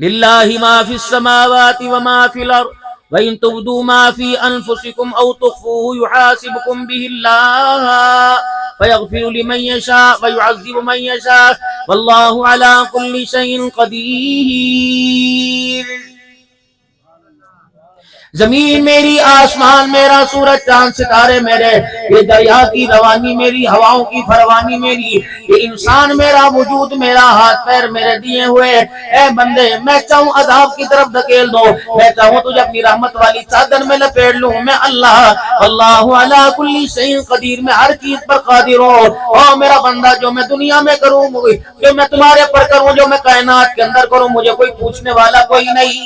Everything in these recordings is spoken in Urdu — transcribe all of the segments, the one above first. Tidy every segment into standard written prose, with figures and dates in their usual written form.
للہ ما فی السماوات وما فی الارض وَإِن تُبْدُوا مَا فِي أَنفُسِكُمْ أَوْ تُخْفُوهُ يُحَاسِبْكُم بِهِ اللَّهُ فَيَغْفِرُ لِمَن يَشَاءُ وَيُعَذِّبُ مَن يَشَاءُ وَاللَّهُ عَلَى كُلِّ شَيْءٍ قَدِيرٌ۔ زمین میری، آسمان میرا، سورج چاند ستارے میرے، یہ دریا کی روانی میری، ہواؤں کی فروانی میری، یہ انسان میرا، وجود میرا، ہاتھ پیر میرے دیے ہوئے۔ اے بندے، میں چاہوں عذاب کی طرف دھکیل دو، میں چاہوں تجھے اپنی رحمت والی چادر میں لپیٹ لوں، میں اللہ اللہ علی کل شیء قدیر، میں ہر چیز پر قادر ہوں۔ او میرا بندہ، جو میں دنیا میں کروں، جو میں تمہارے پر کروں، جو میں کائنات کے اندر کروں، مجھے کوئی پوچھنے والا کوئی نہیں۔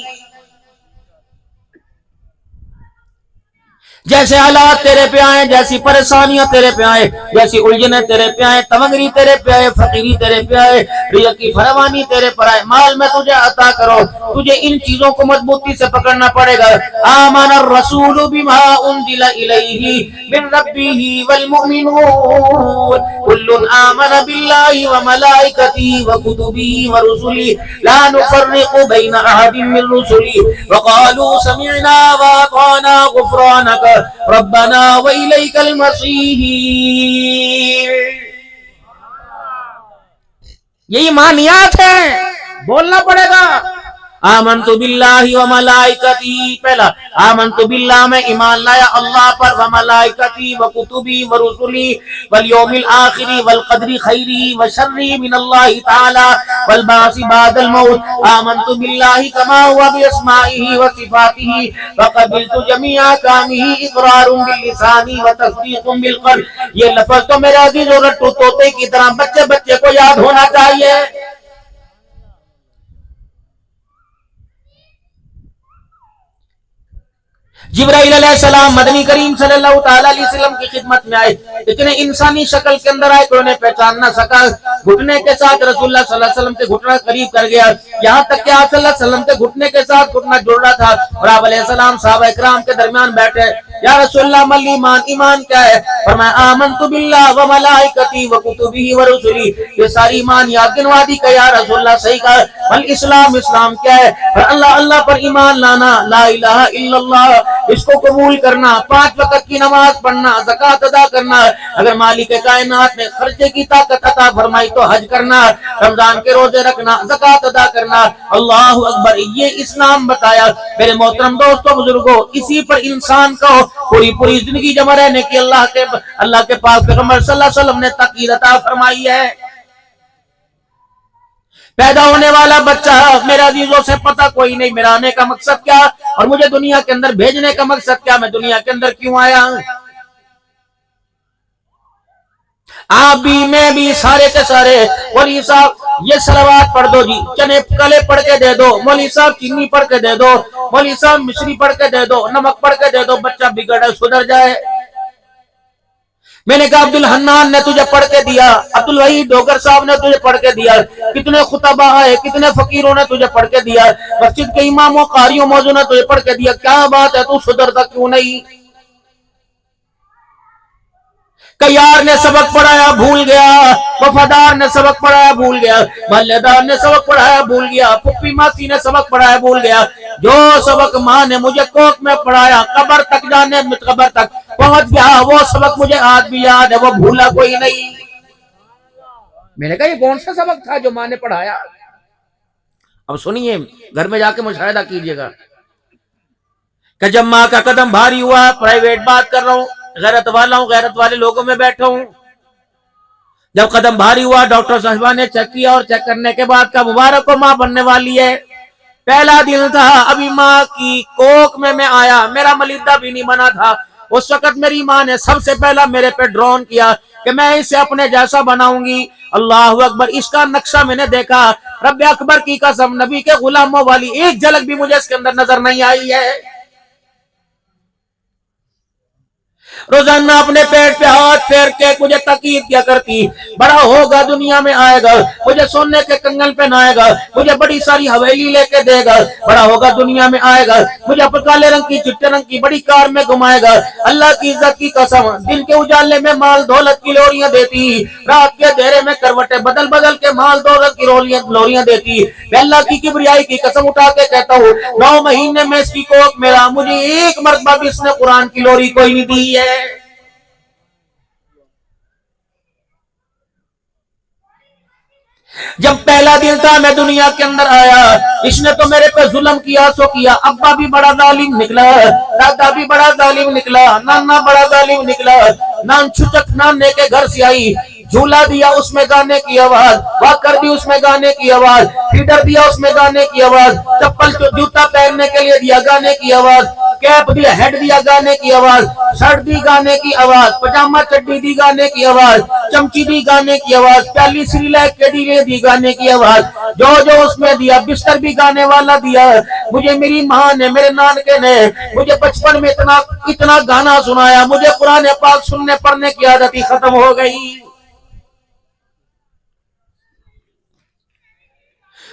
جیسے حالات تیرے پہ آئیں، جیسی پریشانیاں تیرے پہ آئیں، جیسی الجھنیں تیرے پہ آئیں، تمنگری تیرے پہ آئے، فقیری تیرے پہ آئے، رزق کی فراوانی تیرے پر آئے، مال میں تجھے عطا کرو، تجھے ان چیزوں کو مضبوطی سے پکڑنا پڑے گا۔ آمن الرسول بما انزل الیہ من ربہ والمؤمنون کل آمن باللہ وملائکتہ وکتبہ ورسلہ لا نفرق بین احد من رسلہ وقالوا سمعنا واطعنا غفرانک ربنا وإلیک المصیر۔ یہ ایمانیات ہیں، بولنا پڑے گا۔ آمنت باللہ و ملائکتی، پہلا آمنت باللہ، میں ایمان لایا اللہ پر، و ملائکتی و کتبی و رسلی والیوم الآخری والقدر خیری و شری من اللہ تعالی والبعث بعد الموت۔ آمنت باللہ کما ہوا باسمائہ و صفاتہ وقبلت جمیع احکامہ اقرار باللسان و تصدیق بالقلب۔ یہ لفظ تو میرے عزیز و رٹو طوطے کی طرح بچے بچے کو یاد ہونا چاہیے۔ جبرائیل علیہ السلام مدنی کریم صلی اللہ تعالیٰ علیہ وسلم کی خدمت میں آئے، اتنے انسانی شکل کے اندر آئے کہ انہیں پہچان نہ سکا۔ گھٹنے کے ساتھ رسول اللہ صلی اللہ علیہ وسلم سے گھٹنا قریب کر گیا، یہاں تک کہ آپ صلی اللہ علیہ وسلم سے گھٹنے کے ساتھ گھٹنا جڑ رہا تھا، اور آپ علیہ السلام صحابہ اکرام کے درمیان بیٹھے۔ یا رسول اللہ مل ایمان، ایمان کیا ہے؟ فرمایا آمنت باللہ و ملائکتی و کتبہ و رسلی۔ یہ ساری ایمان یاد گنوا دی کہ یا رسول اللہ صحیح کہا۔ مل اسلام، اسلام کیا ہے؟ اللہ پر ایمان لانا، لا الہ الا اللہ، اس کو قبول کرنا، 5 وقت کی نماز پڑھنا، زکوٰۃ ادا کرنا، اگر مالک کائنات نے خرچے کی طاقت عطا فرمائی تو حج کرنا، رمضان کے روزے رکھنا، زکوٰۃ ادا کرنا۔ اللہ اکبر، یہ اسلام بتایا۔ میرے محترم دوستو بزرگوں، اسی پر انسان کو پوری زندگی جمع رہنے کی اللہ کے پاک پیغمبر صلی اللہ علیہ وسلم نے تاکید عطا فرمائی ہے۔ پیدا ہونے والا بچہ، میرے عزیزوں سے پتہ کوئی نہیں میرا آنے کا مقصد کیا، اور مجھے دنیا کے اندر بھیجنے کا مقصد کیا، میں دنیا کے اندر کیوں آیا ہوں۔ آپ بھی، میں بھی، سارے کے سارے، مولوی صاحب یہ صلوات پڑھ دو جی، چنے کلے پڑھ کے دے دو، مولوی صاحب چینی پڑھ کے دے دو، مولوی صاحب مشری پڑھ کے دے دو، نمک پڑھ کے دے دو، بچہ بگڑے سدھر جائے۔ میں نے کہا عبدالحنان نے تجھے پڑھ کے دیا، عبدالوحید ڈوگر صاحب نے تجھے پڑھ کے دیا، کتنے خطبہ آئے، کتنے فقیروں نے تجھے پڑھ کے دیا، مسجد کے اماموں قاریوں موضوع نے تجھے پڑھ کے دیا، کیا بات ہے تو سدھرتا کیوں نہیں؟ کیار نے سبق پڑھایا بھول گیا، وفادار نے سبق پڑھایا بھول گیا، محلے دار نے سبق پڑھایا بھول گیا، پھپھی ماسی نے سبق پڑھایا بھول گیا، جو سبق ماں نے مجھے کوکھ میں پڑھایا، قبر تک جانے قبر تک پہنچ گیا، وہ سبق مجھے آج بھی یاد ہے، وہ بھولا کوئی نہیں۔ میں نے کہا یہ کون سا سبق تھا جو ماں نے پڑھایا؟ اب سنیے، گھر میں جا کے مشاہدہ کیجئے گا کہ جب ماں کا قدم بھاری ہوا، پرائیویٹ بات کر رہا ہوں، غیرت والا ہوں، غیرت والے لوگوں میں بیٹھا ہوں، جب قدم بھاری ہوا، ڈاکٹر صاحبہ نے چیک کیا، اور چیک کرنے کے بعد کا مبارک کو ماں بننے والی ہے۔ پہلا دن تھا، ابھی ماں کی کوکھ میں آیا، میرا ملیدہ بھی نہیں بنا تھا، اس وقت میری ماں نے سب سے پہلا میرے پہ ڈرون کیا کہ میں اسے اپنے جیسا بناؤں گی۔ اللہ اکبر، اس کا نقشہ میں نے دیکھا، رب اکبر کی قسم، نبی کے غلاموں والی ایک جھلک بھی مجھے اس کے اندر نظر نہیں آئی ہے۔ روزانہ اپنے پیٹ پہ ہاتھ پھیر کے مجھے تاکید کیا کرتی، بڑا ہوگا دنیا میں آئے گا، مجھے سونے کے کنگن پہنائے گا، مجھے بڑی ساری حویلی لے کے دے گا، بڑا ہوگا دنیا میں آئے گا، مجھے کالے رنگ کی چٹے رنگ کی بڑی کار میں گھمائے گا۔ اللہ کی عزت کی قسم، دن کے اجالے میں مال دولت کی لوریاں دیتی، رات کے اندھیرے میں کروٹیں بدل بدل کے مال دولت کی لوریاں دیتی۔ میں اللہ کی کبریائی کی قسم اٹھا کے کہتا ہوں، 9 مہینے میں اس کی کوکھ میرا، مجھے ایک مرتبہ بھی اس نے قرآن کی لوری کوئی نہیں دی ہے۔ جب پہلا دن تھا میں دنیا کے اندر آیا، اس نے تو میرے پہ ظلم کیا سو کیا، ابا بھی بڑا ظالم نکلا، دادا بھی بڑا ظالم نکلا، نانا بڑا ظالم نکلا۔ نان چھچک نانے کے گھر سے آئی، جھولا دیا اس میں گانے کی آواز، واکر دی اس میں گانے کی آواز، فیڈر دیا اس میں گانے کی آواز، چپل جوتا پہننے کے لیے دیا گانے کی آواز، کیپ دیا، ہیڈ دیا گانے کی آواز، شرٹ دی گانے کی آواز، پجامہ چڈی دی گانے کی آواز، چمچی دی گانے کی آواز، پیالی سریلیک کے دی گانے کی آواز، جو جو اس میں دیا، بستر بھی گانے والا دیا۔ مجھے میری ماں نے، میرے نانکے نے مجھے بچپن میں اتنا گانا سنایا، مجھے قرآن پاک سننے پڑھنے کی عادت ہی ختم ہو گئی۔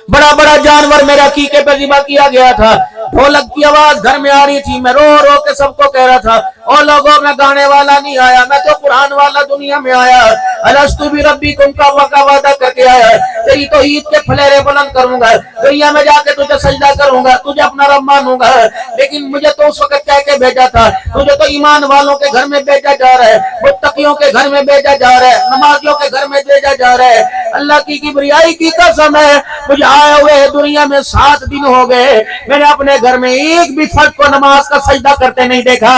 بڑا بڑا جانور میرا عقیقے پہ ذبح کیا گیا تھا، ڈھولک کی آواز گھر میں آ رہی تھی، میں رو رو کے سب کو کہہ رہا تھا، او لوگوں میں گانے والا نہیں آیا، میں تو قرآن والا دنیا میں آیا۔ الستو بربکم کا وعدہ کر کے آیا، تیری توحید کے پھلیرے بلند کروں گا، دنیا میں جا کے تجھے سجدہ کروں گا، تجھے اپنا رب مانوں گا۔ لیکن مجھے تو اس وقت کہہ کے بھیجا تھا، تجھے تو ایمان والوں کے گھر میں بھیجا جا رہا ہے، متقیوں کے گھر میں بھیجا جا رہا ہے، نمازیوں کے گھر میں بھیجا جا رہا ہے۔ اللہ کی کبریائی کی قسم ہے، مجھے آئے ہوئے دنیا میں 7 دن ہو گئے، میں نے اپنے گھر میں ایک بھی فرد کو نماز کا سجدہ کرتے نہیں دیکھا۔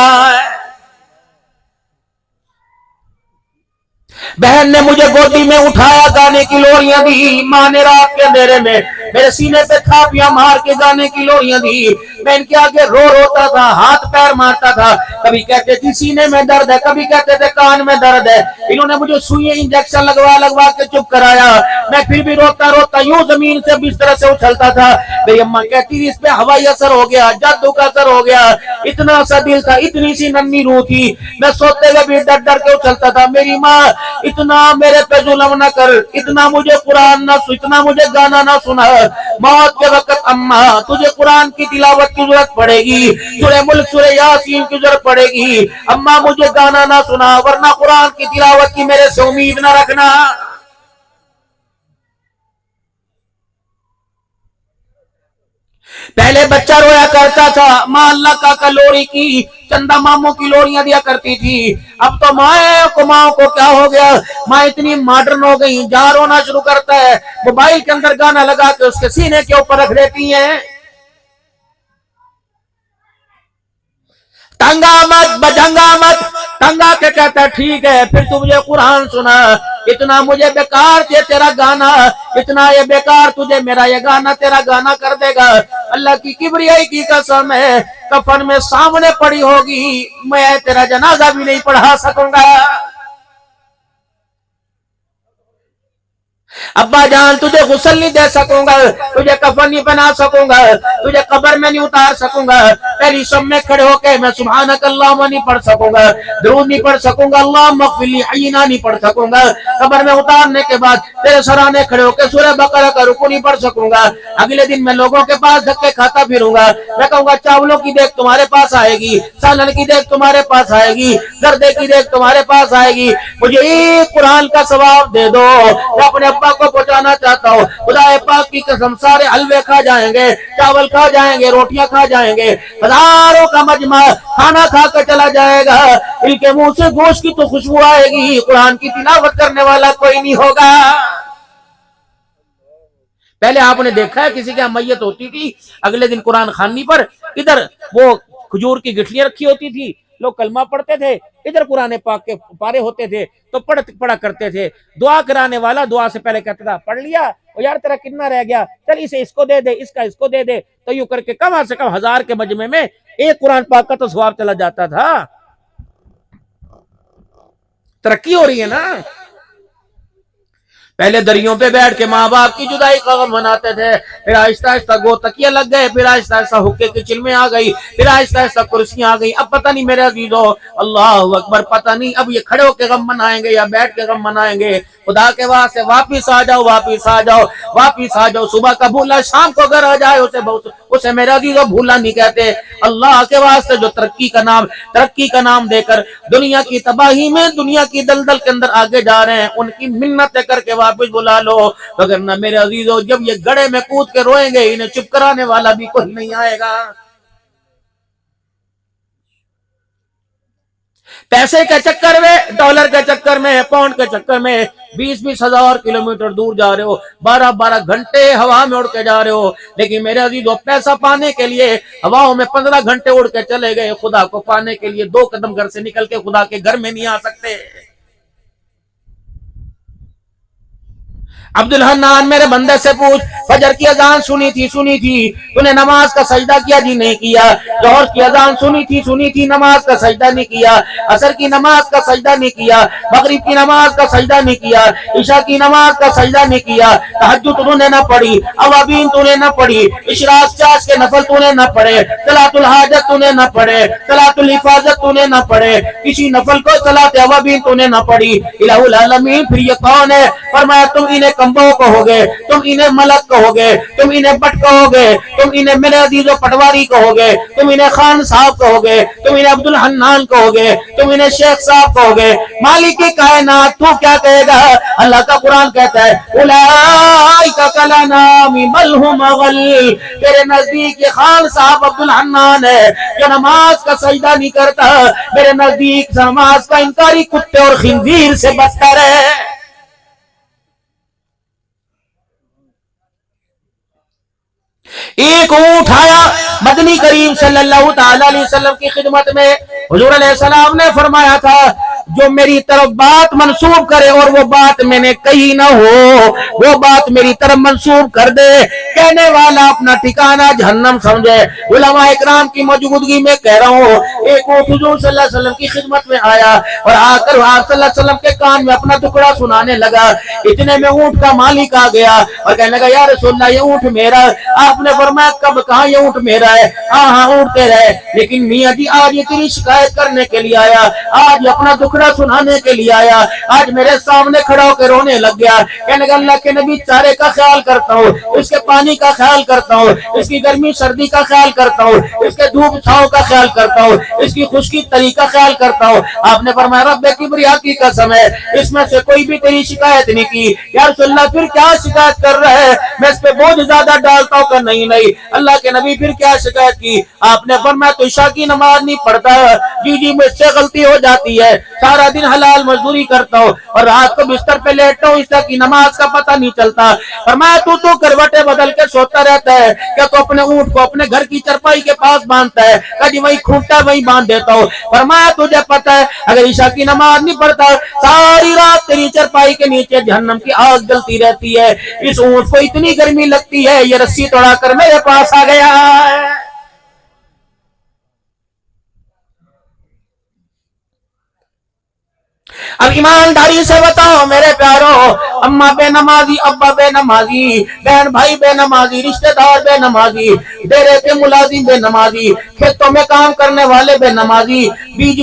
بہن نے مجھے گودی میں اٹھایا، گانے کی لوریاں دی، ماں نے رات کے اندھیرے میں میرے سینے پہ تھاپیاں مار کے گانے کی لوریاں دی، میں ان کے آگے رو روتا تھا، ہاتھ پیر مارتا تھا، کبھی کہتے تھے سینے میں درد ہے، کبھی کہتے تھے کان میں درد ہے، انہوں نے مجھے سوئیں انجیکشن لگوا کے چپ کرایا، میں پھر بھی روتا روتا یوں زمین سے بستر سے اچھلتا تھا۔ میری اماں کہتی تھی اس پہ ہوائی اثر ہو گیا، جادو کا اثر ہو گیا، اتنا سا دل تھا، اتنی سی ننھی روح تھی، میں سوتے ہوئے بھی ڈر ڈر کے اچھلتا تھا۔ میری ماں اتنا میرے پہ ظلم نہ کر، اتنا مجھے قرآن نہ اتنا مجھے گانا نہ سنا، موت کے وقت اماں تجھے قرآن کی تلاوت کی ضرورت پڑے گی، سورہ ملک سورہ یاسین کی ضرورت پڑے گی، اماں مجھے گانا نہ سنا، ورنہ قرآن کی تلاوت کی میرے سے امید نہ رکھنا۔ پہلے بچہ رویا کرتا تھا، ماں اللہ کا کلوری کی چندہ ماموں کی لوریاں دیا کرتی تھی، اب تو ماں کو کیا ہو گیا، ماں اتنی ماڈرن ہو گئی، جہاں رونا شروع کرتا ہے موبائل کے اندر گانا لگا کے اس کے سینے کے اوپر رکھ دیتی ہیں۔ تنگا مت بجنگا مت، تنگا کے کہتا ہے ٹھیک ہے، پھر تو مجھے قرآن سنا، اتنا مجھے بیکار یہ تیرا گانا، اتنا یہ بیکار تجھے میرا یہ گانا تیرا گانا کر دے گا۔ اللہ کی کبریائی کی قسم ہے، کفن میں سامنے پڑی ہوگی، میں تیرا جنازہ بھی نہیں پڑھا سکوں گا۔ ابا جان تجھے غسل نہیں دے سکوں گا، تجھے کفن نہیں بنا سکوں گا، تجھے قبر میں نہیں اتار سکوں گا، پہلی شب میں کھڑے ہو کے میں سبحانک اللہم نہیں پڑھ سکوں گا، درود نہیں پڑھ سکوں گا، اللہم اغفر لی حینا نہیں پڑھ سکوں گا، قبر میں اتارنے کے بعد تیرے سرانے کھڑے ہو کے سورہ بقرہ کا رکوع نہیں پڑھ سکوں گا، اگلے دن میں لوگوں کے پاس دھکے کھاتا پھروں گا، میں کہوں گا چاولوں کی دیکھ تمہارے پاس آئے گی، سالن کی دیکھ تمہارے پاس آئے گی، زردے کی دیکھ تمہارے پاس آئے گی، مجھے ایک قرآن کا ثواب دے دو، میں اپنے ابا کو پہنچانا چاہتا ہوں، خدا پاک کی قسم سارے حلوے کھا جائیں گے، چاول کھا جائیں گے، روٹیاں کھا جائیں گے، ہزاروں کا مجمع کھانا کھا کر چلا جائے گا، ان کے منہ سے گوشت کی تو خوشبو آئے گی، قرآن کی تلاوت کرنے والا کوئی نہیں ہوگا۔ پہلے آپ نے دیکھا ہے کسی کے میت ہوتی تھی، اگلے دن قرآن خوانی پر ادھر وہ کھجور کی گٹھلیاں رکھی ہوتی تھی، لوگ کلمہ پڑھتے تھے، ادھر قرآن پاک کے پارے ہوتے تھے تو پڑھا کرتے تھے، دعا کرانے والا دعا سے پہلے کہتا تھا پڑھ لیا، یار تیرا کتنا رہ گیا، چل اسے اس کو دے دے، اس کا اس کو دے دے، تو یوں کر کے کم سے کم 1000 کے مجمع میں ایک قرآن پاک کا تو ثواب چلا جاتا تھا۔ ترقی ہو رہی ہے نا۔ پہلے دریوں پہ بیٹھ کے ماں باپ کی جدائی کا غم مناتے تھے، پھر آہستہ آہستہ گو تکیے لگ گئے، پھر آہستہ آہستہ حقے کی چلمیں آ گئی، پھر آہستہ آہستہ کرسیاں آ گئی۔ اب پتہ نہیں میرے عزیزو، اللہ اکبر، پتہ نہیں اب یہ کھڑے ہو کے غم منائیں گے یا بیٹھ کے غم منائیں گے۔ خدا کے واسطے واپس آ جاؤ، واپس آ جاؤ، واپس آ جاؤ۔ صبح کا بھولا شام کو گھر آ جائے اسے میرے عزیزو بھولا نہیں کہتے۔ اللہ کے واسطے جو ترقی کا نام دے کر دنیا کی تباہی میں، دنیا کی دلدل کے اندر آگے جا رہے ہیں، ان کی منتیں کر کے واپس بلا لو، وگرنہ میرے عزیزو جب یہ گڑھے میں کود کے روئیں گے انہیں چپ کرانے والا بھی کوئی نہیں آئے گا۔ پیسے کے چکر میں، ڈالر کے چکر میں، پاؤنڈ کے چکر میں 20-20 ہزار کلومیٹر دور جا رہے ہو، 12-12 گھنٹے ہوا میں اڑ کے جا رہے ہو، لیکن میرے عزیزو پیسہ پانے کے لیے ہواؤں میں 15 گھنٹے اڑ کے چلے گئے، خدا کو پانے کے لیے 2 قدم گھر سے نکل کے خدا کے گھر میں نہیں آ سکتے۔ عبدالحنان میرے بندے سے پوچھ، فجر کی اذان سنی تھی تو نے نماز کا سجدہ کیا؟ جی نہیں کیا۔ ظہر کی اذان سنی تھی نماز کا سجدہ نہیں کیا۔ عصر کی نماز کا سجدہ نہیں کیا۔ مغرب کی نماز کا سجدہ نہیں کیا۔ عشاء کی نماز کا سجدہ نہیں کیا۔ تہجد تو نے نہ پڑھی، اوابین تو نے نہ پڑھی، اشراق چاش کے نفل تو نے نہ پڑھے، صلاۃ الحاجت تو نے نہ پڑھے، صلاۃ الحفاظت تو نے نہ پڑھے، کسی نفل کو صلاۃ اوابین تو نے نہ پڑھی۔ الہ العالمین پھر یہ کون ہے؟ فرمایا تم انہیں کمبو کہو گے، تم انہیں ملک کہو گے، تم انہیں بٹ کہو گے، تم انہیں میرے عزیزو پٹواری کہو گے، تم انہیں خان صاحب کہو گے، تم انہیں عبدالحنان کہو گے، تم انہیں شیخ صاحب کہو گے، مالک کائنات تو کیا کہے گا؟ اللہ کا قرآن کہتا ہے اولئک کالانعام بل ھم اضل، تیرے نزدیک یہ خان صاحب عبدالحنان ہے جو نماز کا سجدہ نہیں کرتا، میرے نزدیک نماز کا انکاری کتے اور خنزیر سے بدتر ہے۔ ایک اونٹ آیا مدنی کریم صلی اللہ تعالی علیہ وسلم کی خدمت میں، حضور علیہ السلام نے فرمایا تھا جو میری طرف بات منسوب کرے اور وہ بات میں نے کہی نہ ہو، وہ بات میری طرف منسوب کر دے، کہنے والا اپنا ٹھکانہ جہنم سمجھے۔ علماء اکرام کی موجودگی میں کہہ رہا ہوں، ایک اونٹ حضور صلی اللہ علیہ وسلم کی خدمت میں آیا اور آ کر آپ صلی اللہ علیہ وسلم کے کان میں اپنا ٹکڑا سنانے لگا۔ اتنے میں اونٹ کا مالک آ گیا اور کہنے لگا یا رسول اللہ یہ اونٹ میرا۔ آپ نے فرمایا کب کہا یہ اونٹ میرا ہے؟ ہاں اونٹ تیرا ہے، لیکن میاں جی آج یہ تیری شکایت کرنے کے لیے آیا، آج اپنا دکھڑا سنانے کے لیے آیا، آج میرے سامنے کھڑا ہو کے رونے لگ گیا، کہنے لگا اللہ کے نبی چارے کا خیال کرتا ہوں، اس کے پانی کا خیال کرتا ہوں، اس کی گرمی سردی کا خیال کرتا ہوں، اس کے دھوپ چھاؤں کا خیال کرتا ہوں، اس کی خشکی تری کا خیال کرتا ہوں۔ آپ نے فرمایا رب کبریا کی قسم ہے اس میں سے کوئی بھی تیری شکایت نہیں کی۔ یا رسول اللہ پھر کیا شکایت کر رہے ہیں؟ میں اس پہ بوجھ زیادہ ڈالتا ہوں کہ نہیں اللہ کے نبی پھر کیا شکایت کی؟ آپ نے فرمایا تو عشاء کی نماز نہیں پڑھتا؟ جی مجھ سے غلطی ہو جاتی ہے، سارا دن حلال مزدوری کرتا ہوں اور رات کو بستر پہ لیٹتا ہوں، عشاء کی نماز کا پتہ نہیں چلتا۔ فرمایا تو کروٹیں بدل کے سوتا رہتا ہے کیا؟ تو اپنے اونٹ کو اپنے گھر کی چرپائی کے پاس باندھتا ہے کہ جی وہی کھوٹا وہی باندھ دیتا ہوں۔ فرمایا تجھے پتہ ہے اگر عشاء کی نماز نہیں پڑھتا ساری رات تیری چرپائی کے نیچے جہنم کی آگ جلتی رہتی ہے۔ اس اونٹ کو اتنی گرمی لگتی ہے یہ رسی توڑا کر میرے پاس آ گیا ہے۔ اب ایمانداری سے بتاؤ میرے پیارو، اماں بے نمازی، ابا بے نمازی، بہن بھائی بے نمازی، رشتہ دار بے نمازی، ڈیرے کے ملازم بے نمازی، کھیتوں میں کام کرنے والے بے نمازی، بیج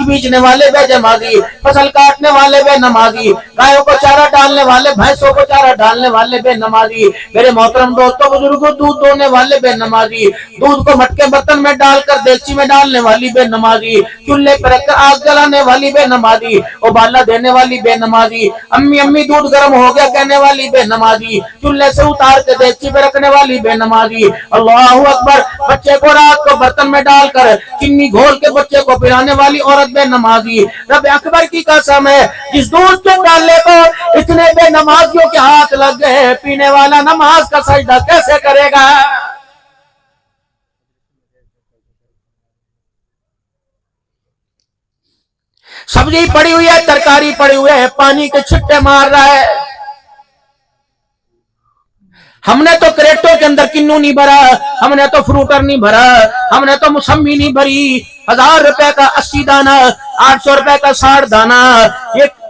بیچنے والے بے نمازی، فصل کاٹنے والے بے نمازی، گایوں کو چارہ ڈالنے والے، بھینسوں کو چارہ ڈالنے والے بے نمازی، میرے محترم دوستوں بزرگوں دودھ دونے والے بے نمازی، دودھ کو مٹکے برتن میں ڈال کر دیگچی میں ڈالنے والی بے نمازی، چولہے پر رکھ کر آگ جلانے والی بے نمازی، ابالا دینے والی بے نمازی، امی دودھ گرم ہو گیا کہنے والی بے نمازی، چولہے سے اتار کے دیگچی پہ رکھنے والی بے نمازی، اللہ اکبر، بچے کو رات کو برتن میں ڈال کر چینی گھول کے بچے کو پلانے والی عورت بے نمازی۔ رب اکبر کی قسم ہے جس دودھ کے ڈالنے کو اتنے بے نمازیوں کے ہاتھ لگ گئے، پینے والا نماز کا سجدہ کیسے کرے گا؟ سبزی پڑی ہوئی ہے، ترکاری پڑی ہوئی ہے، پانی کے چھٹے مار رہا ہے۔ ہم نے تو کریٹوں کے اندر کنو نہیں بھرا، ہم نے تو فروٹر نہیں بھرا، ہم نے تو موسمی نہیں بھری، 1000 روپے کا 80 دانہ، 800 روپے کا 60 دانہ، یہ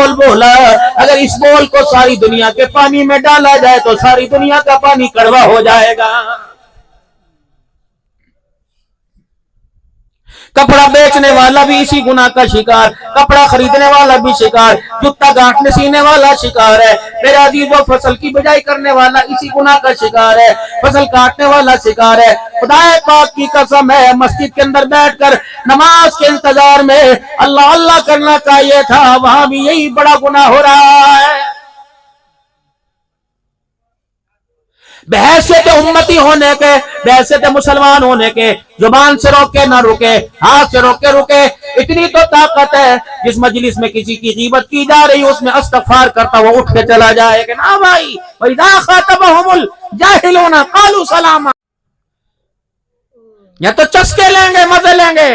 بول بولا, اگر اس بول کو ساری دنیا کے پانی میں ڈالا جائے تو ساری دنیا کا پانی کڑوا ہو جائے گا. کپڑا بیچنے والا بھی اسی گناہ کا شکار, کپڑا خریدنے والا بھی شکار, جوتا گانٹنے سینے والا شکار ہے. میرے عزیزو, فصل کی بجائی کرنے والا اسی گناہ کا شکار ہے, فصل کاٹنے والا شکار ہے. خدا پاک کی قسم ہے, مسجد کے اندر بیٹھ کر نماز کے انتظار میں اللہ اللہ کرنا چاہیے تھا, وہاں بھی یہی بڑا گناہ ہو رہا ہے. بحیثیت امتی ہونے کے, بحیثیت مسلمان ہونے کے, زبان سے روکے نہ رکے, ہاتھ سے روکے رکے. اتنی تو طاقت ہے جس مجلس میں کسی کی غیبت کی جا رہی اس میں استغفار کرتا وہ اٹھ کے چلا جائے کہ نا بھائی, وَإِذَا خَاطَبَهُمُ الْجَاهِلُونَ قَالُوا سَلَامًا. یا تو چسکے لیں گے, مزے لیں گے.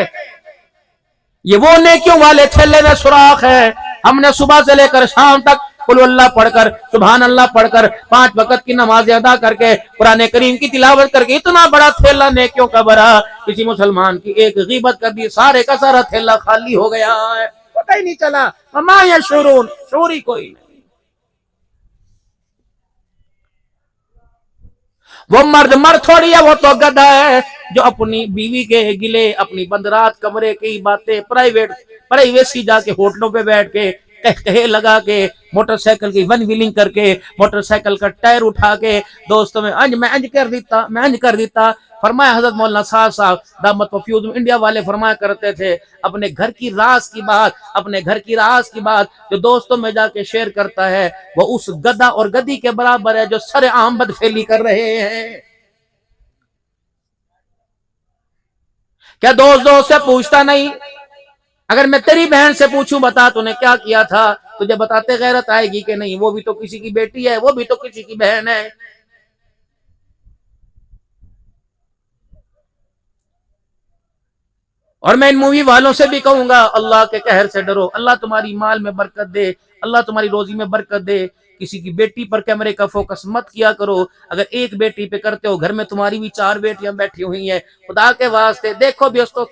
یہ وہ نیکیوں والے تھیلے میں سوراخ ہے. ہم نے صبح سے لے کر شام تک قل اللہ پڑھ کر, سبحان اللہ پڑھ کر, 5 وقت کی نماز ادا کر کے, قرآن کریم کی تلاوت کر کے, اتنا بڑا تھیلا نیکیوں کا بھرا, کسی مسلمان کی ایک غیبت کر دی, سارے کا سارا تھیلا خالی ہو گیا ہے, پتہ ہی نہیں چلا. وما یشعرون, شعور ہی کوئی نہیں. وہ مرد تھوڑی ہے, وہ تو گدھا ہے جو اپنی بیوی کے گلے, اپنی بندرات کمرے کی باتیں, پرائیویسی جا کے ہوٹلوں پہ بیٹھ کے کہے لگا کے, موٹر سائیکل کی ون ویلنگ کر کے, موٹر سائیکل کا ٹائر اٹھا کے دوستوں میں انج کر دیتا. فرمایا حضرت مولانا صاحب دامت و فیوز انڈیا والے فرمایا کرتے تھے, اپنے گھر کی راز کی بات جو دوستوں میں جا کے شیئر کرتا ہے وہ اس گدھا اور گدھی کے برابر ہے جو سر عام بدفعلی کر رہے ہیں. کیا دوست سے پوچھتا نہیں؟ اگر میں تیری بہن سے پوچھوں بتا تو نے کیا کیا تھا, تجھے بتاتے غیرت آئے گی کہ نہیں؟ وہ بھی تو کسی کی بیٹی ہے, وہ بھی تو کسی کی بہن ہے. اور میں ان مووی والوں سے بھی کہوں گا, اللہ کے قہر سے ڈرو, اللہ تمہاری مال میں برکت دے, اللہ تمہاری روزی میں برکت دے. کسی کی بیٹی پر کیمرے کا فوکس مت کیا کرو. اگر ایک بیٹی پہ کرتے ہو, گھر میں تمہاری بھی 4 بیٹیاں بیٹھی ہوئی ہیں, خدا کے واسطے دیکھو بھی اس کو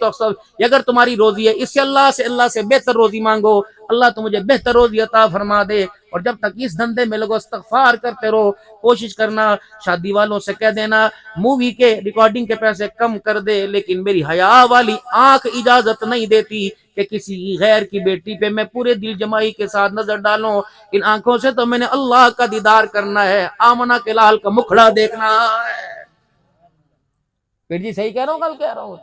اگر تمہاری روزی ہے اس سے اللہ سے بہتر روزی مانگو, اللہ تو مجھے بہتر روزی عطا فرما دے. اور جب تک اس دھندے میں لوگوں استغفار کرتے رہو, کوشش کرنا شادی والوں سے کہہ دینا مووی کے ریکارڈنگ کے پیسے کم کر دے, لیکن میری حیا والی آنکھ اجازت نہیں دیتی کہ کسی غیر کی بیٹی پہ میں پورے دل جمائی کے ساتھ نظر ڈالوں. ان آنکھوں سے تو میں نے اللہ کا دیدار کرنا ہے, آمنہ کے لال کا مکھڑا دیکھنا ہے. پھر جی صحیح کہہ رہا ہوں, کل کہہ رہا ہوں.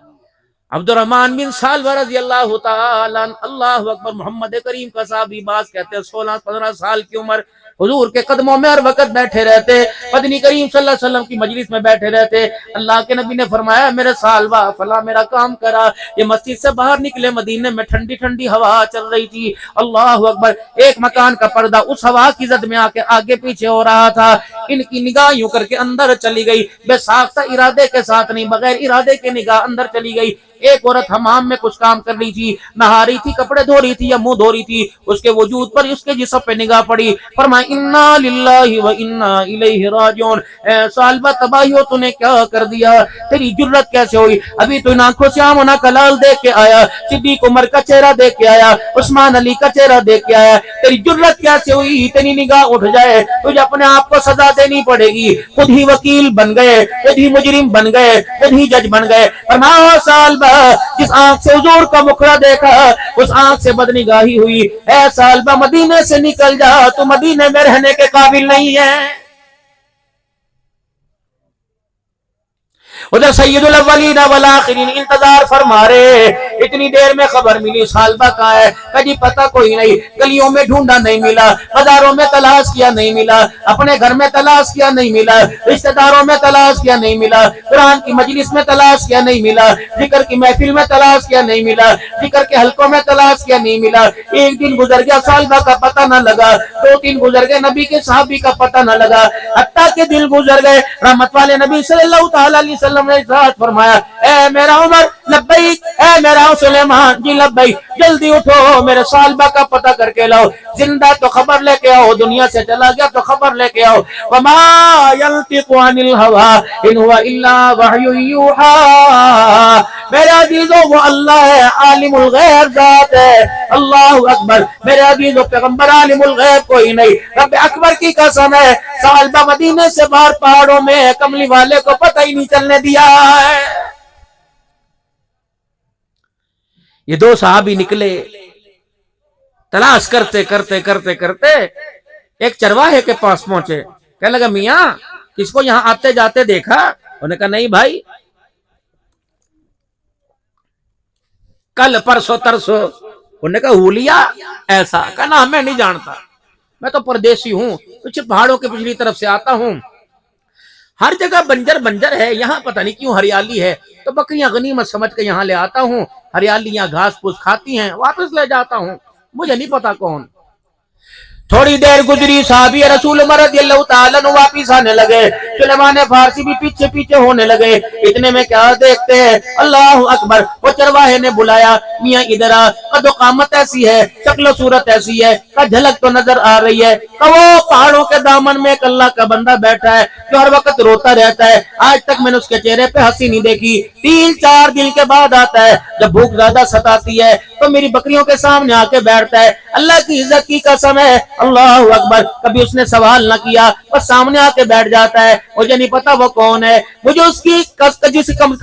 عبد الرحمن بن سالوہ رضی اللہ تعالیٰ, اللہ اکبر, محمد کریم کا صحابی, باز کہتے ہیں 16-15 سال کی عمر, حضور کے قدموں میں ہر وقت بیٹھے رہتے, مدنی کریم صلی اللہ علیہ وسلم کی مجلس میں بیٹھے رہتے. اللہ کے نبی نے فرمایا میرے سالوہ فلاں میرا کام کرا. یہ مسجد سے باہر نکلے, مدینے میں ٹھنڈی ٹھنڈی ہوا چل رہی تھی, اللہ اکبر. ایک مکان کا پردہ اس ہوا کی زد میں آ کے آگے پیچھے ہو رہا تھا. ان کی نگاہ یوں کر کے اندر چلی گئی, بے ساختہ ارادے کے ساتھ نہیں, بغیر ارادے کے نگاہ اندر چلی گئی. ایک عورت حمام میں کچھ کام کر رہی تھی, نہا رہی تھی, کپڑے دھو رہی تھی یا منہ دھو رہی تھی, اس کے وجود پر اس کے جسم پہ نگاہ پڑی. فرمایا انا للہ و انا الیہ راجعون, اے سالبہ تباہیو تو نے کیا کر دیا, تیری جرت کیسے ہوئی؟ ابھی تو ان آنکھوں سے آمنہ کا لال دیکھ کے آیا, صدیق عمر کا چہرہ دیکھ کے آیا, عثمان علی کا چہرہ دیکھ کے آیا, تیری جرت کیسے ہوئی تیری نگاہ اٹھ جائے؟ تجھے اپنے آپ کو سزا دینی پڑے گی. خود ہی وکیل بن گئے, خود ہی مجرم بن گئے, خود ہی جج بن گئے. فرمایا سالبہ جس آنکھ سے حضور کا مکھڑا دیکھا اس آنکھ سے بدنگاہی ہوئی, اے سالبہ مدینے سے نکل جا, تو مدینے میں رہنے کے قابل نہیں ہے. ادھر سید الاولین والآخرین انتظار فرما رہے, اتنی دیر میں خبر ملی سالبہ کا ہے, کہیں پتہ کوئی نہیں, گلیوں میں ڈھونڈا نہیں ملا, بازاروں میں تلاش کیا نہیں ملا, اپنے گھر میں تلاش کیا نہیں ملا, رشتہ داروں میں تلاش کیا نہیں ملا, قرآن کی مجلس میں تلاش کیا نہیں ملا, ذکر کی محفل میں تلاش کیا نہیں ملا, ذکر کے حلقوں میں تلاش کیا نہیں ملا. ایک دن گزر گیا, سالبہ کا پتہ نہ لگا, 2 دن گزر گئے, نبی کے صحابی کا پتہ نہ لگا, حتیٰ کہ دن گزر گئے. رحمت والے نبی صلی اللہ تعالی علیہ وسلم نے ارشاد فرمایا, اے میرا عمر لبیک، اے میرا سلیمان جی لبیک، جلدی اٹھو میرے سالبہ کا پتہ کر کے لاؤ، زندہ تو خبر لے کے آؤ، دنیا سے چلا گیا تو خبر لے کے آؤ۔ وما ينطق عن الهوى ان هو الا وحی یوحی، میرے عزیزو وہ اللہ ہے، عالم الغیب ذات ہے، اللہ اکبر، میرے عزیزو پیغمبر عالم الغیب کوئی نہیں، رب اکبر کی قسم ہے، سالبہ مدینے سے باہر پہاڑوں میں کملی والے کو پتہ ہی نہیں چلنے دیا ہے۔ یہ دو صحابی نکلے، تلاش کرتے کرتے کرتے کرتے ایک چرواہے کے پاس پہنچے، کہنے لگا میاں کس کو یہاں آتے جاتے دیکھا؟ انہوں نے کہا نہیں بھائی، کل پرسوں ترسو۔ انہوں نے کہا ہولیا ایسا؟ کہا نا میں نہیں جانتا، میں تو پردیسی ہوں، کچھ پہاڑوں کے پچھلی طرف سے آتا ہوں، ہر جگہ بنجر بنجر ہے، یہاں پتہ نہیں کیوں ہریالی ہے، تو بکریاں غنیمت سمجھ کے یہاں لے آتا ہوں، ہریالی یہاں گھاس پھوس کھاتی ہیں، واپس لے جاتا ہوں، مجھے نہیں پتا کون۔ تھوڑی دیر گزری، صحابی رسول عمر رضی اللہ تعالیٰ عنہ واپس آنے لگے، سلیمان فارسی بھی پیچھے پیچھے ہونے لگے، اتنے میں کیا دیکھتے ہیں، اللہ اکبر، وہ چرواہے نے بلایا، میاں ادھر آ، قد و قامت ایسی ہے، شکل و صورت ایسی ہے، کہ جھلک تو نظر آ رہی ہے کہ وہ پہاڑوں کے دامن میں ایک اللہ کا بندہ بیٹھا ہے جو ہر وقت روتا رہتا ہے، آج تک میں نے اس کے چہرے پہ ہنسی نہیں دیکھی، 3-4 دن کے بعد آتا ہے، جب بھوک زیادہ ستاتی ہے تو میری بکریوں کے سامنے آ کے بیٹھتا ہے، اللہ کی عزت کی قسم ہے، اللہ اکبر، کبھی اس نے سوال نہ کیا، بس سامنے آ کے بیٹھ جاتا ہے، مجھے نہیں پتا وہ کون ہے، مجھے اس کی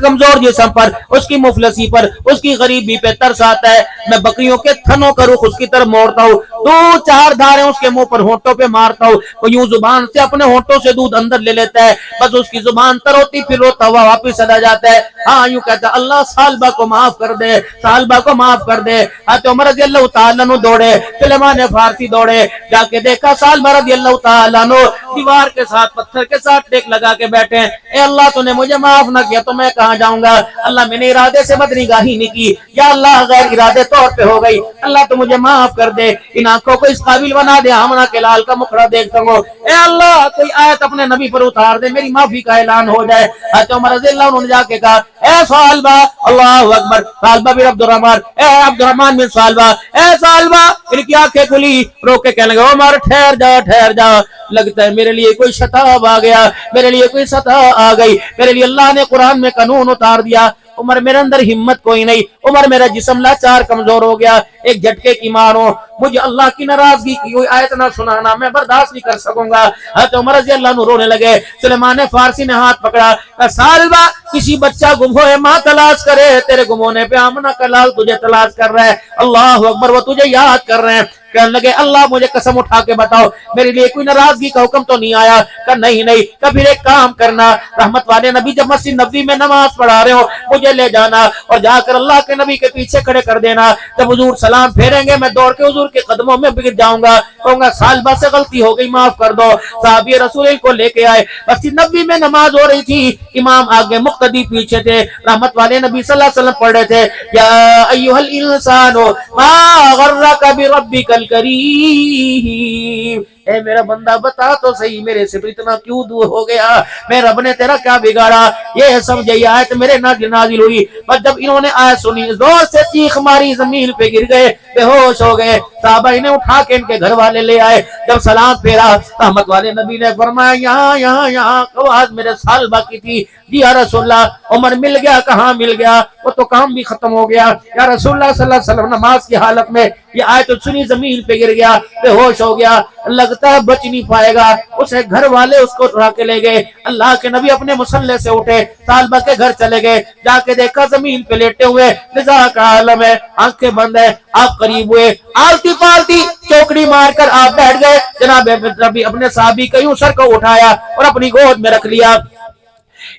کمزور جسم پر، اس کی مفلسی پر، اس کی غریبی پہ ترس آتا ہے، میں بکریوں کے تھنوں کا رخ اس کی طرف موڑتا ہوں، 2-4 دھاریں اس کے منہ پر ہونٹوں پہ مارتا ہوں، وہ یوں زبان سے اپنے ہونٹوں سے دودھ اندر لے لیتا ہے، بس اس کی زبان تر ہوتی پھر روتا ہوا واپس چلا جاتا ہے، ہاں یوں کہتا ہے اللہ سالبہ کو معاف کر دے، سالبہ کو معاف کر دے۔ حضرت عمر رضی اللہ تعالیٰ عنہ دوڑے، سلیمان فارسی دوڑے، جا کے دیکھا سالبہ رضی اللہ تعالیٰ عنہ دیوار کے ساتھ پتھر کے ساتھ ٹیک لگا کے بیٹھے ہیں، اے اللہ تو نے مجھے معاف نہ کیا تو میں کہاں جاؤں گا، اللہ میں نے ارادے سے بدنگاہی نہیں کی، یا اللہ غیر ارادے طور پہ ہو گئی، اللہ تو مجھے معاف کر دے، ان آنکھوں کو اس قابل بنا دے آمنہ کے لال کا مکھڑا دیکھ سکوں، اے اللہ کوئی آیت اپنے نبی پر اتار دے، میری معافی کا اعلان ہو جائے۔ حضرت عمر رضی اللہ عنہ نے جا کے کہا اے سالبہ، اللہ اکبر، سالبہ بن عبد الرحمن، اے عبد الرحمن بن سالبہ، اے سالبہ، ان کی آنکھیں کھلی، رو کے کہنے لگا عمر ٹھہر جا ٹھہر جا، لگتا ہے میرے لیے کوئی شتاب آ گیا، میرے لیے کوئی سطح آ گئی، میرے لیے اللہ نے قرآن میں قانون اتار دیا، عمر میرے اندر ہمت کوئی نہیں، عمر میرا جسم لاچار کمزور ہو گیا، ایک جھٹکے کی مارو، مجھے اللہ کی ناراضگی کی کوئی آیت نہ سنانا، میں برداشت نہیں کر سکوں گا۔ حضرت عمر رضی اللہ عنہ رونے لگے، سلیمان فارسی نے ہاتھ پکڑا، کہا سالبہ کسی بچہ گم ہوئے ماں تلاش کرے، تیرے گم ہونے پہ آمنہ کا لال تجھے تلاش کر رہا ہے، اللہ اکبر، وہ تجھے یاد کر رہے ہیں۔ کہنے لگے اللہ مجھے قسم اٹھا کے بتاؤ میرے لیے کوئی ناراضگی کا حکم تو نہیں آیا؟ کہ نہیں نہیں، کہ پھر ایک کام کرنا، رحمت والے نبی جب مسجد نبوی میں نماز پڑھا رہے ہو مجھے لے جانا اور جا کر اللہ کے نبی کے پیچھے کھڑے کر دینا، جب حضور سلام پھیریں گے میں دوڑ کے حضور کے قدموں میں گر جاؤں گا، کہوں گا سالبہ سے غلطی ہو گئی معاف کر دو۔ صحابی رسول کو لے کے آئے، مسجد نبوی میں نماز ہو رہی تھی، امام آگے مقتدی پیچھے تھے، رحمت والے نبی صلی اللہ علیہ وسلم پڑھ رہے تھے یا ایھا الانسان ما غرک بربک الکریم، اے میرا بندہ بتا تو صحیح میرے سے اتنا کیوں دور ہو گیا، میں رب نے تیرا کیا بگاڑا؟ یہ سمجھے یہ آیت میرے نازل ہوئی، بس جب انہوں نے آیت سنی زور سے چیخ ماری، زمین پہ گر گئے، بے ہوش ہو گئے، صحابہ انہیں اٹھا کے ان کے گھر والے لے آئے، جب سلام پھیرا رحمت والے نبی نے فرمایا یہاں یہاں یہاں، آواز میرے سالبہ کی تھی، جی یا رسول اللہ، عمر مل گیا؟ کہاں مل گیا، وہ تو کام بھی ختم ہو گیا، یا رسول اللہ صلی اللہ علیہ وسلم نماز کی حالت میں یہ آیت سنی، زمین پہ گر گیا، بے ہوش ہو گیا، لگتا ہے بچ نہیں پائے گا، اسے گھر والے اس کو اٹھا کے لے گئے، اللہ کے نبی اپنے مصلے سے اٹھے، سالبہ کے گھر چلے گئے، جا کے دیکھا زمین پہ لیٹے ہوئے نزا کا عالم ہے، آنکھیں بند ہے، آپ قریب ہوئے، آلتی پالتی چوکڑی مار کر آپ بیٹھ گئے، جناب نبی اپنے صحابی کا یوں سر کو اٹھایا اور اپنی گود میں رکھ لیا،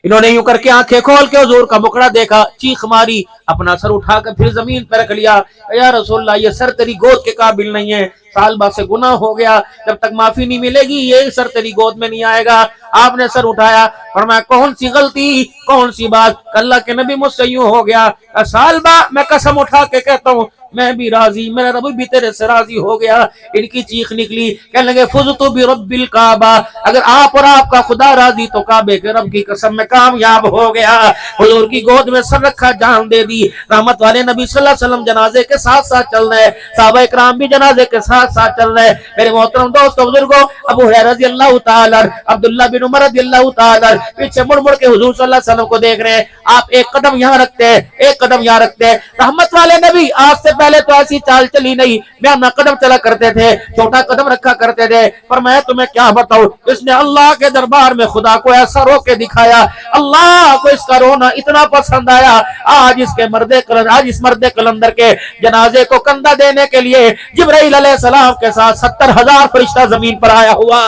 انہوں نے یوں کر کے آنکھیں کھول کے حضور کا مکڑا دیکھا، چیخ ماری، اپنا سر اٹھا کر پھر زمین پہ رکھ لیا، یا رسول اللہ یہ سر تیری گود کے قابل نہیں ہے، سالبہ سے گناہ ہو گیا، جب تک معافی نہیں ملے گی یہ سر تیری گود میں نہیں آئے گا۔ آپ نے سر اٹھایا، فرمایا کون سی غلطی، کون سی بات، اللہ کے نبی مجھ سے یوں ہو گیا، سالبہ میں قسم اٹھا کے کہتا ہوں میں بھی راضی، میرا رب بھی تیرے سے راضی ہو گیا۔ ان کی چیخ نکلی، کہنے لگے فزت برب الکعبہ، اگر آپ اور آپ کا خدا راضی تو کعبے کے رب کی قسم میں کامیاب ہو گیا۔ حضور کی گود میں سر رکھا، جان دے دی۔ رحمت والے نبی صلی اللہ علیہ وسلم جنازے کے ساتھ ساتھ چل رہے، صحابہ کرام بھی جنازے کے ساتھ ساتھ چل رہے۔ میرے محترم دوستو بزرگوں، ابو ہریرہ رضی اللہ تعالی، عبداللہ بن عمر رضی اللہ تعالی پیچھے مڑ مڑ کے حضور صلی اللہ علیہ وسلم کو دیکھ رہے ہیں۔ آپ ایک قدم یہاں رکھتے ہیں، ایک قدم یہاں رکھتے ہیں۔ رحمت والے نبی آج سے پہلے تو ایسی چال چلی نہیں، میں قدم چلا کرتے تھے، چھوٹا قدم رکھا کرتے تھے۔ پر میں تمہیں کیا بتاؤں، اس نے اللہ کے دربار میں خدا کو ایسا رو کے دکھایا، اللہ کو اس کا رونا اتنا پسند آیا۔ آج اس مرد کلندر کے جنازے کو کندھا دینے کے لیے جبرائیل علیہ السلام کے ساتھ 70,000 فرشتہ زمین پر آیا ہوا۔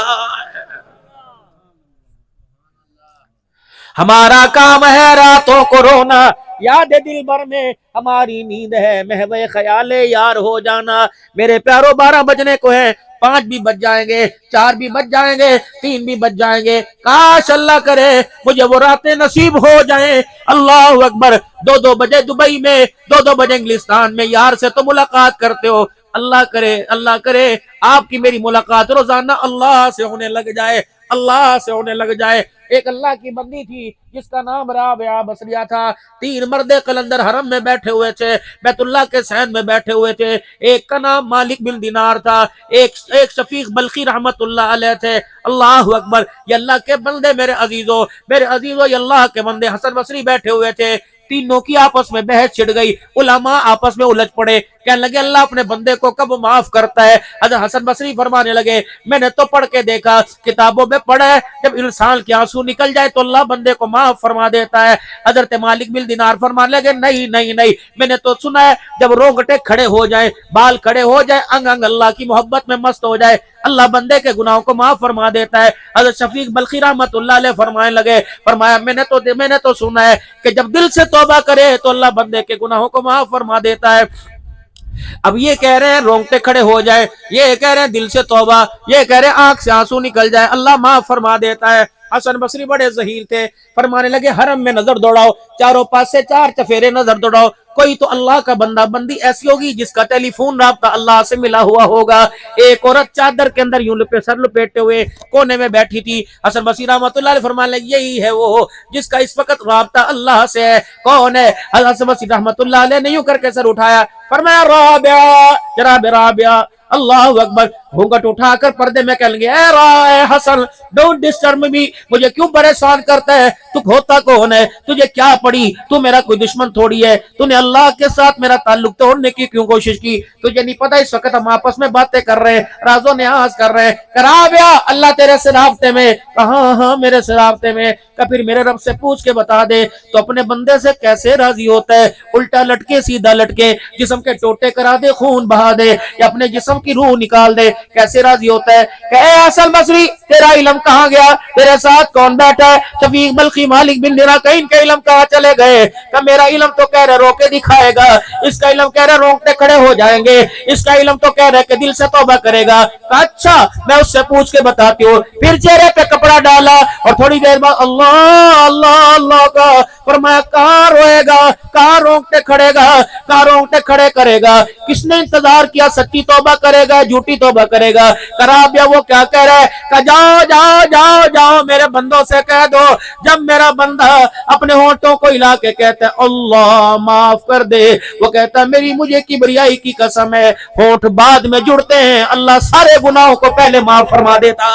ہمارا کام ہے راتوں کو رونا، یاد دل بھر میں ہماری نیند ہے محو خیال یار ہو جانا۔ میرے پیارو 12 بجنے کو ہیں، 5 بھی بج جائیں گے، 4 بھی بج جائیں گے، 3 بھی بج جائیں گے۔ کاش اللہ کرے مجھے وہ راتیں نصیب ہو جائیں۔ اللہ اکبر، 2 بجے دبئی میں، 2 بجے انگلستان میں یار سے تو ملاقات کرتے ہو۔ اللہ کرے آپ کی میری ملاقات روزانہ اللہ سے ہونے لگ جائے، اللہ سے ہونے لگ جائے۔ ایک اللہ کی بندی تھی جس کا نام رابعہ بصریہ تھا، 3 مرد قلندر حرم میں بیٹھے ہوئے تھے، بیت اللہ کے صحن میں بیٹھے ہوئے تھے۔ ایک کا نام مالک بن دینار تھا، ایک شفیق بلخی رحمت اللہ علیہ تھے۔ اللہ اکبر، یہ اللہ کے بندے، میرے عزیزوں یہ اللہ کے بندے حسن بصری بیٹھے ہوئے تھے۔ تینوں کی آپس میں بحث چھڑ گئی، علماء آپس میں الجھ پڑے، کہنے لگے اللہ اپنے بندے کو کب معاف کرتا ہے؟ حضرت حسن بصری فرمانے لگے میں نے تو پڑھ کے دیکھا، کتابوں میں پڑھا ہے، جب انسان کے آنسو نکل جائے تو اللہ بندے کو معاف فرما دیتا ہے۔ حضرت مالک بن دینار فرمانے لگے نہیں، میں نے تو سنا ہے جب رونگٹے کھڑے ہو جائیں، بال کھڑے ہو جائیں، انگ اللہ کی محبت میں مست ہو جائے، اللہ بندے کے گناہوں کو معاف فرما دیتا ہے۔ حضرت شفیق بلخی رحمت اللہ علیہ فرمایا میں نے تو سنا ہے کہ جب دل سے توبہ کرے تو اللہ بندے کے گناہوں کو معاف فرما دیتا ہے۔ اب یہ کہہ رہے ہیں رونگٹے کھڑے ہو جائے، یہ کہہ رہے ہیں دل سے توبہ، یہ کہہ رہے ہیں آنکھ سے آنسو نکل جائے، اللہ معاف فرما دیتا ہے۔ حسن بصری بڑے ذہین تھے، فرمانے لگے حرم میں نظر دوڑاؤ، چاروں پاس سے 4 چفیرے نظر دوڑاؤ، کوئی تو اللہ کا بندہ بندی ایسی ہوگی جس کا ٹیلی فون رابطہ اللہ سے ملا ہوا ہوگا۔ ایک عورت چادر کے اندر یوں سر لپیٹے ہوئے کونے میں بیٹھی تھی۔ حسن بصری رحمۃ اللہ علیہ فرمانے لگے یہی ہے وہ جس کا اس وقت رابطہ اللہ سے ہے۔ کون ہے؟ حسن بصری رحمۃ اللہ علیہ نے یوں کر کے سر اٹھایا، فرمایا رابعہ، جناب رابعہ۔ اللہ اکبر، گھونگٹ اٹھا کر پردے میں کہنے لگے اے حسن ڈونٹ ڈسٹرب می، مجھے کیوں پریشان کرتا ہے؟ تو ہوتا کون ہے؟ تجھے کیا پڑی؟ تو میرا کوئی دشمن تھوڑی ہے، تو نے اللہ کے ساتھ میرا تعلق توڑنے کی کیوں کوشش کی؟ تجھے نہیں پتا اس وقت ہم آپس میں باتیں کر رہے ہیں، راز و نیاز کر رہے ہیں۔ رابعہ اللہ تیرے سے رابطے میں؟ ہاں میرے سے رابطے میں۔ کہ پھر میرے رب سے پوچھ کے بتا دے تو اپنے بندے سے کیسے راضی ہوتا ہے؟ الٹا لٹکے سیدھا لٹکے، جسم کے ٹوٹے کرا دے، خون بہا دے، یا اپنے جسم کی روح نکال دے، کیسے راضی ہوتا ہے؟ کہ اے حسن بصری تیرا علم کہاں گیا؟ تیرے ساتھ کون بیٹھا ہے؟ شفیق بلخی مالک بن دینار کہ ان کے علم کہاں چلے گئے؟ کہ میرا علم تو کہہ رہا رو کے دکھائے گا، اس کا علم کہہ رہا رونگٹے کھڑے ہو جائیں گے، اس کا علم تو کہہ رہا کہ دل سے توبہ کرے گا۔ کہ اچھا میں اس سے پوچھ کے بتاتی ہوں۔ پھر چہرے پہ کپڑا ڈالا اور تھوڑی دیر بعد اللہ کا فرمایا کہاں روئے گا، کہاں رونگٹے کھڑے گا، کہاں رونگٹے کھڑے کرے گا؟ کس نے انتظار کیا؟ سچی توبہ کرے گا، جھوٹی توبہ کرے گا؟ کرابیا وہ کیا کہہ رہا ہے کہ جاؤ میرے بندوں سے کہہ دو، جب میرا بندہ اپنے ہونٹوں کو ہلا کے کہتا ہے اللہ معاف کر دے، وہ کہتا ہے میری مجھے کبریائی کی قسم ہے، ہونٹ بعد میں جڑتے ہیں، اللہ سارے گناہوں کو پہلے معاف فرما دیتا۔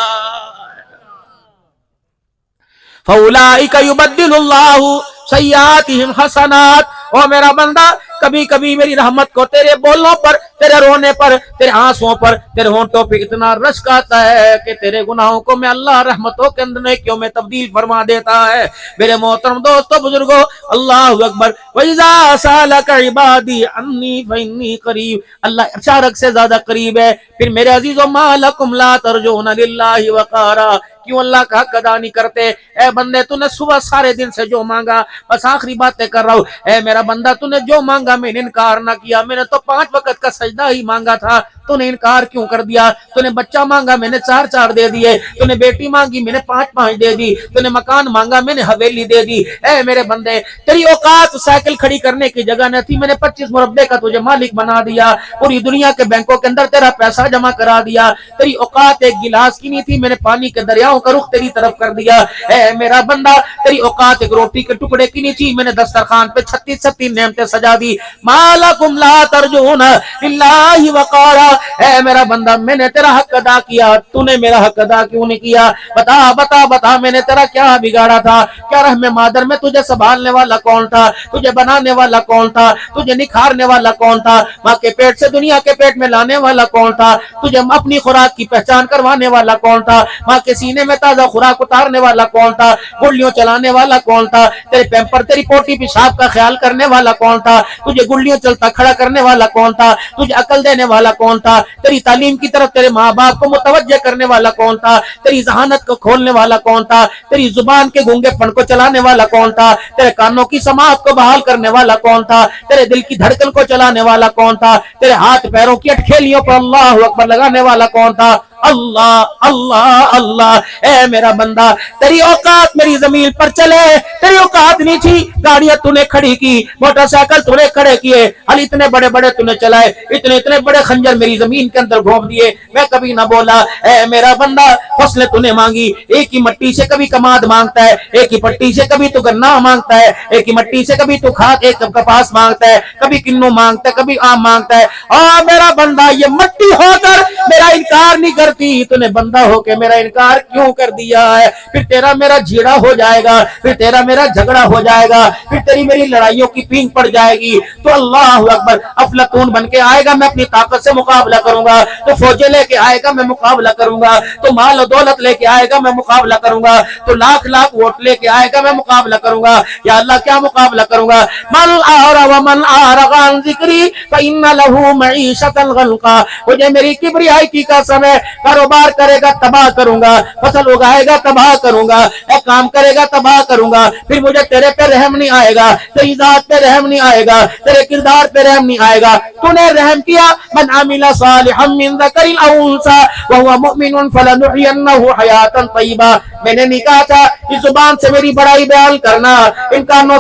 فَأُولَٰئِكَ يُبَدِّلُ اللَّهُ سَيِّئَاتِهِمْ حَسَنَاتٍ۔ او میرا بندہ کبھی کبھی میری رحمت کو تیرے بولوں پر، تیرے رونے پر، تیرے آنسوؤں پر، تیرے ہونٹوں پہ اتنا رشک آتا ہے کہ تیرے گناہوں کو میں اللہ رحمتوں کے اندر نیکیوں میں تبدیل فرما دیتا ہے۔ میرے محترم دوستو بزرگوں، اللہ اکبر۔ وَإِذَا سَأَلَكَ عِبَادِي عَنِّي فَإِنِّي قَرِيبٌ، اللہ ارشاد سے زیادہ قریب ہے۔ پھر میرے عزیزو مَا لَكُمْ لَا تَرْجُونَ لِلَّهِ وَقَارًا، کیوں اللہ کا حق ادا نہیں کرتے؟ اے بندے تو نے صبح سارے دن سے جو مانگا، بس آخری باتیں کر رہا ہوں، اے میرا بندہ تو نے جو مانگا میں نے انکار نہ کیا، میں نے تو 5 وقت کا سجدہ ہی مانگا تھا، تو نے انکار کیوں کر دیا؟ تو نے بچہ مانگا میں نے 4 دے دیے، تو نے بیٹی مانگی میں نے 5 دے دی، تو نے مکان مانگا میں نے حویلی دے دی۔ اے میرے بندے، تیری اوقات سائیکل کھڑی کرنے کی جگہ نہ تھی، میں نے 25 مربے کا تجھے مالک بنا دیا، پوری دنیا کے بینکوں کے اندر تیرا پیسہ جمع کرا دیا۔ تیری اوقات ایک گلاس کی نہیں تھی، میں نے پانی کے دریاؤں کا رخ تیری طرف کر دیا۔ اے میرا بندہ، تیری اوقات ایک روٹی کے ٹکڑے کی نہیں تھی، میں نے دسترخوان پہ 36 نعمتیں سجا دی۔ مالکم لا ترجون للہ وقارا، اے میرا بندہ میں نے تیرا حق ادا کیا، تو نے میرا حق ادا کیوں نہیں کیا؟ بتا بتا بتا، میں نے تیرا کیا بگاڑا تھا؟ کیا رحم مادر میں تجھے سنبھالنے والا کون تھا؟ تجھے بنانے والا کون تھا؟ تجھے نکھارنے والا کون تھا؟ ماں کے پیٹ سے دنیا کے پیٹ میں لانے والا کون تھا؟ تجھے اپنی خوراک کی پہچان کروانے والا کون تھا؟ ماں کے سینے میں تازہ خوراک اتارنے والا کون تھا؟ گلیوں چلانے والا کون تھا؟ تیرے پیمپر تیری پوٹی پیشاب کا خیال کرنے والا کون تھا؟ تجھے گلیوں چلتا کھڑا کرنے والا کون تھا؟ تجھے عقل دینے والا کون تھا؟ تیری تعلیم کی طرف تیرے ماں باپ کو متوجہ کرنے والا کون تھا؟ تیری ذہانت کو کھولنے والا کون تھا؟ تیری زبان کے گونگے پن کو چلانے والا کون تھا؟ تیرے کانوں کی سماعت کو بحال کرنے والا کون تھا؟ تیرے دل کی دھڑکن کو چلانے والا کون تھا؟ تیرے ہاتھ پیروں کی اٹکھیلیوں پر اللہ اکبر لگانے والا کون تھا؟ اللہ اللہ اللہ۔ اے میرا بندہ، تیری اوقات میری زمین پر چلے، تیری اوقات نہیں تھی، گاڑیاں تو نے کھڑی کی، موٹر سائیکل تو نے کھڑے کیے، ہل اتنے بڑے بڑے تو نے چلائے، اتنے بڑے خنجر میری زمین کے اندر گھوم دیے، میں کبھی نہ بولا۔ اے میرا بندہ، فصلیں تو نے مانگی، ایک ہی مٹی سے کبھی کماد مانگتا ہے، ایک ہی پٹی سے کبھی تو گنا مانگتا ہے، ایک ہی مٹی سے کبھی تو کھاد ایک کپاس مانگتا ہے، کبھی کنو مانگتا ہے، کبھی آم مانگتا ہے۔ اور میرا بندہ، یہ مٹی ہو کر میرا انکار نہیں کرتی، تو نے بندہ ہو کے میرا انکار کیوں کر دیا ہے؟ پھر تیرا میرا جھیڑا ہو جائے گا، پھر تیرا میرا جھگڑا ہو جائے گا، پھر تیری میری لڑائیوں کی پینگ پڑ جائے گی، تو اللہ اکبر، افلاطون بن کے آئے گا، میں اپنی طاقت سے مقابلہ کروں گا، تو فوجیں لے کے آئے گا، میں مقابلہ کروں گا، تو مال و دولت لے کے آئے گا، میں مقابلہ کروں گا، تو لاکھ ووٹ لے کے آئے گا، میں مقابلہ کروں گا۔ یا اللہ، کیا مقابلہ کروں گا؟ من اعرض عن ذکری فإن له معیشۃ ضنکا، مجھے میری کبریائی کی قسم ہے، کاروبار کرے گا تباہ کروں گا، فصل اگائے گا تباہ کروں گا، ایک کام کرے گا تباہ کروں گا، پھر مجھے تیرے پہ رحم نہیں آئے گا، تیری ذات پہ رحم نہیں آئے گا، تیرے کردار پہ رحم نہیں آئے گا۔ تو نے رحم کیا، من عمل صالحا من ذکر او انثى وهو مؤمن فلنحيينه حیاتا طیبہ۔ میں نے نہیں کہا تھا اس زبان سے میری بڑائی بیان کرنا، ان کانوں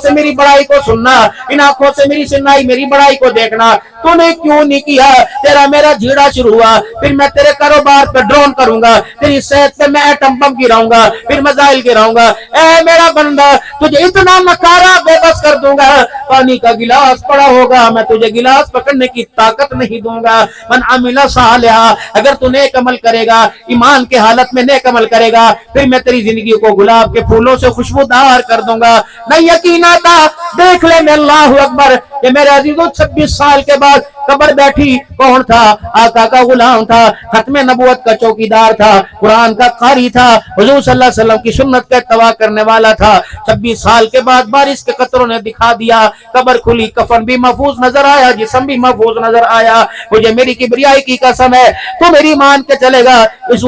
سے میری بڑائی کو سننا، ان آنکھوں سے میری سنائی، میری بڑائی کو دیکھنا، تو نے کیوں نہیں کیا؟ تیرا میرا جھیڑا شروع ہوا، پھر میں تیرے کاروبار پہ ڈرون کروں گا، تیری صحت پہ میں ایٹم بم گراؤں گا، پھر میزائل گراؤں گا۔ اے میرا بندہ، تجھے اتنا مکارا بے بس کر دوں گا، پانی کا گلاس پڑا ہوگا، میں تجھے گلاس پکڑنے کی طاقت نہیں دوں گا۔ من عمل صالحا، اگر تو نیک عمل کرے گا، ایمان کے حالت میں نیک عمل کرے گا، پھر میں تیری زندگی کو گلاب کے پھولوں سے خوشبودار کر دوں گا۔ نہیں یقین آتا؟ دیکھ لے میں، اللہ اکبر، کہ میرے عزیزوں 26 سال کے بعد قبر بیٹھی، کون تھا؟ آقا کا غلام تھا، ختم نبوت کا چوکیدار تھا، قرآن کا قاری تھا، حضور صلی اللہ علیہ وسلم کی سنت کا اتباع کرنے والا تھا۔ 26 سال کے بعد بارش کے قطروں نے دکھا دیا، قبر کھلی، کفن بھی محفوظ نظر آیا، جسم بھی محفوظ نظر آیا۔ مجھے میری کبریائی کی قسم ہے، تو میری مان کے چلے گا، اس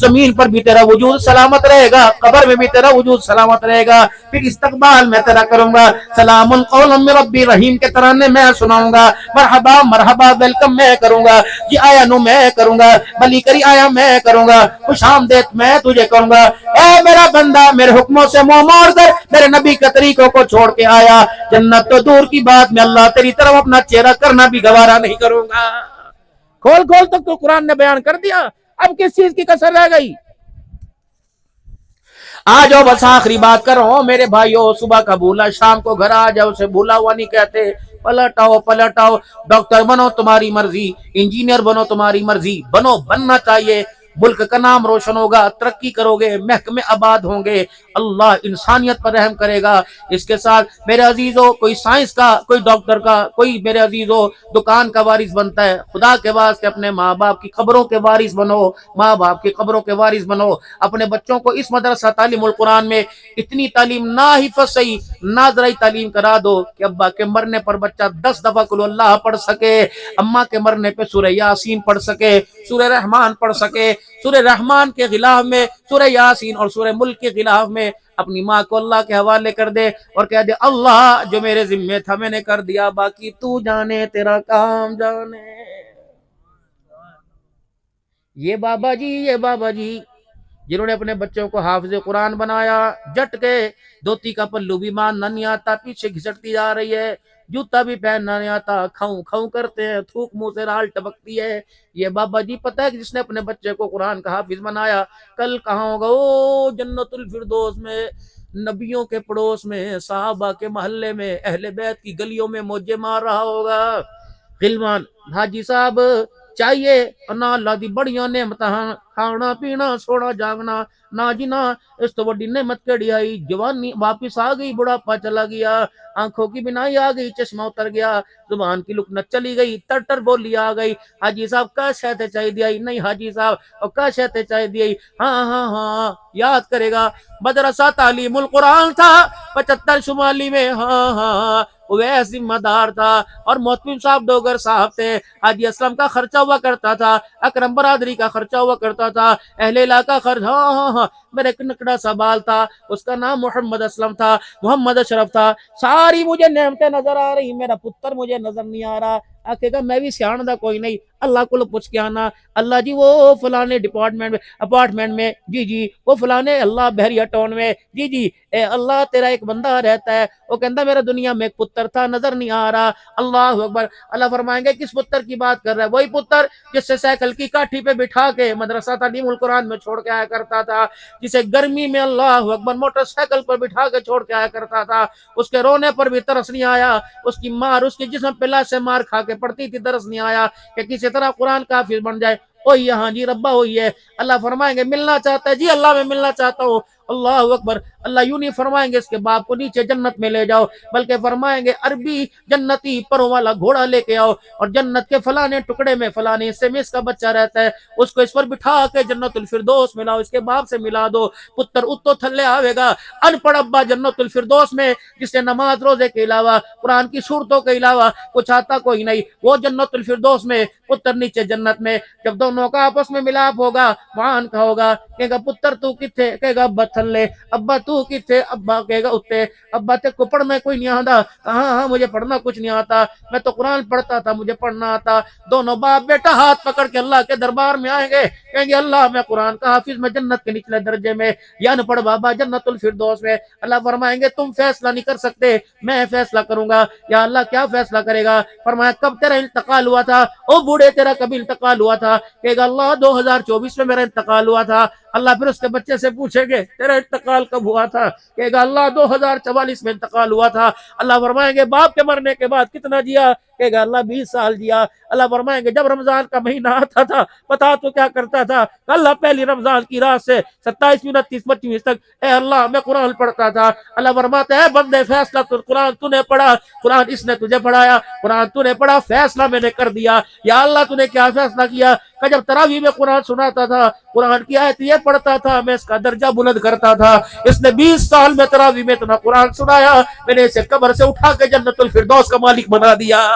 زمین پر بھی تیرا وجود سلامت رہے گا، قبر میں بھی تیرا وجود سلامت رہے گا، پھر استقبال میں تیرا کروں گا، سلام قولا من رب رحیم کے ترانے میں سناؤں گا، مرحبا مرحبا ویلکم میں کروں گا، جی آیا نو میں کروں گا، بلی کری آیا میں کروں گا، خوش آمدید میں تجھے کروں گا۔ اے میرا بندہ، میرے حکموں سے منہ موڑ کر میرے نبی کے طریقوں کو چھوڑ کے آیا، جنت تو دور کی بات، میں اللہ تیری طرف اپنا چہرہ کرنا بھی گوارا نہیں کروں گا۔ کھول تک تو قرآن نے بیان کر دیا، اب کس چیز کی کسر رہ گئی؟ آ جاؤ، بس آخری بات کر رہا ہوں میرے بھائیو، صبح کا بھولا شام کو گھر آ جاؤ، اسے بھولا ہوا نہیں کہتے۔ پلٹ آؤ، ڈاکٹر بنو تمہاری مرضی، انجینئر بنو تمہاری مرضی، بننا چاہیے، ملک کا نام روشن ہوگا، ترقی کرو گے، محکمے آباد ہوں گے، اللہ انسانیت پر رحم کرے گا۔ اس کے ساتھ میرے عزیزو، کوئی سائنس کا، کوئی ڈاکٹر کا، کوئی میرے عزیزو دکان کا وارث بنتا ہے، خدا کے واسطے اپنے ماں باپ کی قبروں کے وارث بنو، ماں باپ کی قبروں کے وارث بنو۔ اپنے بچوں کو اس مدرسہ تعلیم القرآن میں اتنی تعلیم نہ حفظ صحیح ناظرائی تعلیم کرا دو کہ ابا کے مرنے پر بچہ 10 دفعہ قل اللہ پڑھ سکے، اماں کے مرنے پہ سورہ یاسین پڑھ سکے، سورہ رحمان پڑھ سکے، سورہ رحمان کے غلاف میں سورہ یاسین اور سورہ ملک کے غلاف میں اپنی ماں کو اللہ کے حوالے کر دے اور کہہ دے اللہ جو میرے ذمہ تھا میں نے کر دیا، باقی تو جانے، تیرا کام جانے۔ یہ بابا جی، یہ بابا جی جنہوں نے اپنے بچوں کو حافظ قرآن بنایا، جٹ کے دھوتی کا پلو بھی باندھنا نہیں آتا، پیچھے گھسٹتی جا رہی ہے، جوتا بھی پہننا نہیں آتا، کھاؤں کھاؤں کرتے ہیں، تھوک منہ سے رال ٹپکتی ہے۔ یہ بابا جی پتہ ہے کہ جس نے اپنے بچے کو قرآن کا حافظ بنایا، کل کہاں ہوگا وہ جنت الفردوس میں، نبیوں کے پڑوس میں، صحابہ کے محلے میں، اہل بیت کی گلیوں میں موجے مار رہا ہوگا۔ غلمان حاجی صاحب چاہیے نہ اللہ دی بڑیاں نعمت، کھانا پینا سونا جاگنا، نہ جنا اس تو بڑی نعمت کیڑی آئی، جوانی واپس آ گئی، بڑھاپا چلا گیا، آنکھوں کی بینائی آ گئی، چشمہ اتر گیا، زبان کی لکنت چلی گئی، تر بولی آ گئی۔ حاجی صاحب کا شہتے چاہیے دیا نہیں، حاجی صاحب اور کا شہتے چاہیے دیا، ہاں ہاں ہاں یاد کرے گا، مدرسہ تعلیم القرآن تھا 75 شمالی میں، ہاں ہاں وہ ذمہ دار تھا، اور محتمم صاحب ڈوگر صاحب تھے، حاجی اسلم کا خرچہ ہوا کرتا تھا، اکرم برادری کا خرچہ ہوا کرتا تھا، اہل علاقہ خرچ، ہاں ہاں ہاں میرے ایک نکڑا سا بال تھا، اس کا نام محمد اسلم تھا، محمد اشرف تھا، ساری مجھے نعمتیں نظر آ رہی، میرا پتر مجھے نظر نہیں آ رہا۔ آکے گا میں بھی سیان دا کوئی نہیں، اللہ کو پوچھ کے آنا، اللہ جی وہ فلانے ڈپارٹمنٹ میں اپارٹمنٹ میں، جی جی وہ فلانے اللہ بحریہ ٹاؤن میں، جی جی اے اللہ تیرا ایک بندہ رہتا ہے، وہ کہندا میرا دنیا میں ایک پتر تھا نظر نہیں آ رہا، اللہ اکبر۔ اللہ فرمائیں گے کس پتر کی بات کر رہا ہے؟ وہی پتر جس سے سائیکل کی کاٹھی پہ بٹھا کے مدرسہ تعلیم القرآن میں چھوڑ کے آیا کرتا تھا، جسے گرمی میں اللہ اکبر موٹر سائیکل پر بٹھا کے چھوڑ کے آیا کرتا تھا، اس کے رونے پر بھی ترس نہیں آیا، اس کی مار اس کے جسم پہ لاش سے مار کھا کے پڑتی تھی، ترس نہیں آیا کہ کسی طرح قرآن کا حافظ بن جائے۔ وہی ہاں جی ربا وہی ہے۔ اللہ فرمائیں گے ملنا چاہتا ہے جی، اللہ میں ملنا چاہتا ہوں، اللہ اکبر۔ اللہ یوں نہیں فرمائیں گے اس کے باپ کو نیچے جنت میں لے جاؤ، بلکہ فرمائیں گے عربی جنتی پروں والا گھوڑا لے کے آؤ، اور جنت کے فلانے ٹکڑے میں فلانے حصے میں اس کا بچہ رہتا ہے، اس کو اس پر بٹھا کے جنت الفردوس میں لاؤ، اس کے باپ سے ملا دو، پتر اتو تھلے آوے گا، ان پڑھ ابا جنت الفردوس میں، جس سے نماز روزے کے علاوہ قرآن کی صورتوں کے علاوہ کچھ آتا کوئی نہیں، وہ جنت الفردوس میں، پتر نیچے جنت میں۔ جب دونوں کا آپس میں ملاپ ہوگا، وہاں کا ہوگا، کہے گا پتر تو کتھے، کہے گا ابا تھلے، ابا تو کتھے، ابا کہے گا اتے، ابا تے کو پڑھنا کوئی نہیں آتا، ہاں ہاں مجھے پڑھنا کچھ نہیں آتا، میں تو قرآن پڑھتا تھا مجھے پڑھنا آتا۔ دونوں باپ بیٹا ہاتھ پکڑ کے اللہ کے دربار میں آئیں گے، کہیں گے اللہ میں قرآن کا حافظ، میں جنت کے نچلے درجے میں، یا نہ پڑھ بابا جنت الفردوس میں۔ اللہ فرمائیں گے تم فیصلہ نہیں کر سکتے، میں فیصلہ کروں گا۔ یا اللہ کیا فیصلہ کرے گا؟ فرمایا کب تیرا انتقال ہوا تھا؟ او بوڑھے تیرا کبھی انتقال ہوا تھا؟ کہے گا اللہ 2024 میں میرا انتقال ہوا تھا۔ اللہ پھر اس کے بچے سے پوچھیں گے تیرا انتقال کب ہوا تھا؟ کہے گا اللہ 2044 میں انتقال ہوا تھا۔ اللہ فرمائیں گے باپ کے مرنے کے بعد کتنا جیا؟ کہے گا اللہ 20 سال جیا۔ اللہ فرمائیں گے جب رمضان کا مہینہ آتا تھا پتا تو کیا کرتا تھا؟ اللہ پہلی رمضان کی رات سے 27 29 25 تک اے اللہ میں قرآن پڑھتا تھا۔ اللہ فرماتا ہے بندے فیصلہ تو قرآن تو نے پڑھا، قرآن اس نے تجھے پڑھایا، قرآن تو نے پڑھا، فیصلہ میں نے کر دیا۔ یا اللہ تو نے کیا فیصلہ کیا؟ کہ جب تراویح میں قرآن سناتا تھا، قرآن کی آیت یہ پڑھتا تھا، میں اس کا درجہ بلند کرتا تھا۔ اس نے 20 سال میں تراویح میں اتنا قرآن سنایا، میں نے اسے قبر سے اٹھا کے جنت الفردوس کا مالک بنا دیا۔